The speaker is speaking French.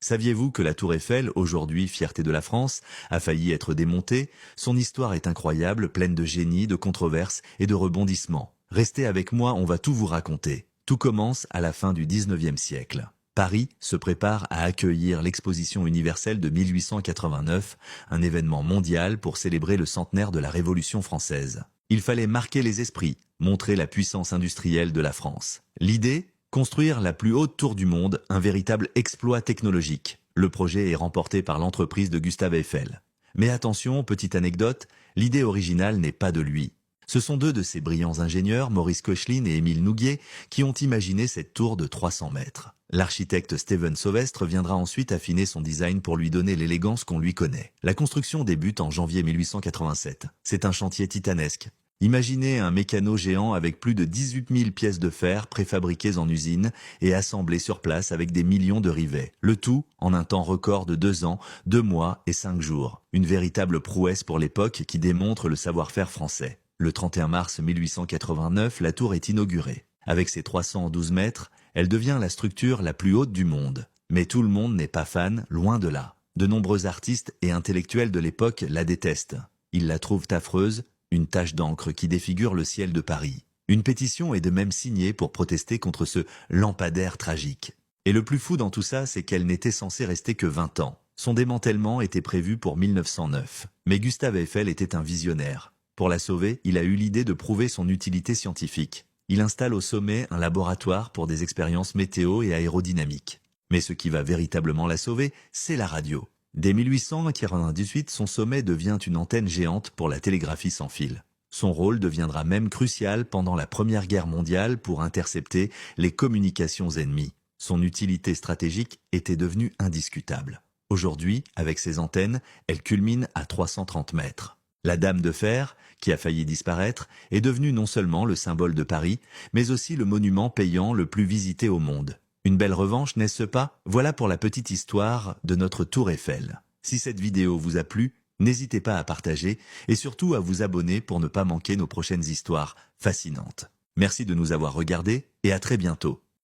Saviez-vous que la Tour Eiffel, aujourd'hui fierté de la France, a failli être démontée? Son histoire est incroyable, pleine de génie, de controverses et de rebondissements. Restez avec moi, on va tout vous raconter. Tout commence à la fin du 19e siècle. Paris se prépare à accueillir l'exposition universelle de 1889, un événement mondial pour célébrer le centenaire de la Révolution française. Il fallait marquer les esprits, montrer la puissance industrielle de la France. L'idée? Construire la plus haute tour du monde, un véritable exploit technologique. Le projet est remporté par l'entreprise de Gustave Eiffel. Mais attention, petite anecdote, l'idée originale n'est pas de lui. Ce sont deux de ces brillants ingénieurs, Maurice Koechlin et Émile Nouguier, qui ont imaginé cette tour de 300 mètres. L'architecte Steven Sauvestre viendra ensuite affiner son design pour lui donner l'élégance qu'on lui connaît. La construction débute en janvier 1887. C'est un chantier titanesque. Imaginez un mécano géant avec plus de 18 000 pièces de fer préfabriquées en usine et assemblées sur place avec des millions de rivets. Le tout en un temps record de 2 ans, 2 mois et 5 jours. Une véritable prouesse pour l'époque qui démontre le savoir-faire français. Le 31 mars 1889, la tour est inaugurée. Avec ses 312 mètres, elle devient la structure la plus haute du monde. Mais tout le monde n'est pas fan, loin de là. De nombreux artistes et intellectuels de l'époque la détestent. Ils la trouvent affreuse, une tache d'encre qui défigure le ciel de Paris. Une pétition est de même signée pour protester contre ce lampadaire tragique. Et le plus fou dans tout ça, c'est qu'elle n'était censée rester que 20 ans. Son démantèlement était prévu pour 1909. Mais Gustave Eiffel était un visionnaire. Pour la sauver, il a eu l'idée de prouver son utilité scientifique. Il installe au sommet un laboratoire pour des expériences météo et aérodynamiques. Mais ce qui va véritablement la sauver, c'est la radio. Dès 1898, son sommet devient une antenne géante pour la télégraphie sans fil. Son rôle deviendra même crucial pendant la Première Guerre mondiale pour intercepter les communications ennemies. Son utilité stratégique était devenue indiscutable. Aujourd'hui, avec ses antennes, elle culmine à 330 mètres. La Dame de Fer, qui a failli disparaître, est devenue non seulement le symbole de Paris, mais aussi le monument payant le plus visité au monde. Une belle revanche, n'est-ce pas? Voilà pour la petite histoire de notre Tour Eiffel. Si cette vidéo vous a plu, n'hésitez pas à partager et surtout à vous abonner pour ne pas manquer nos prochaines histoires fascinantes. Merci de nous avoir regardés et à très bientôt.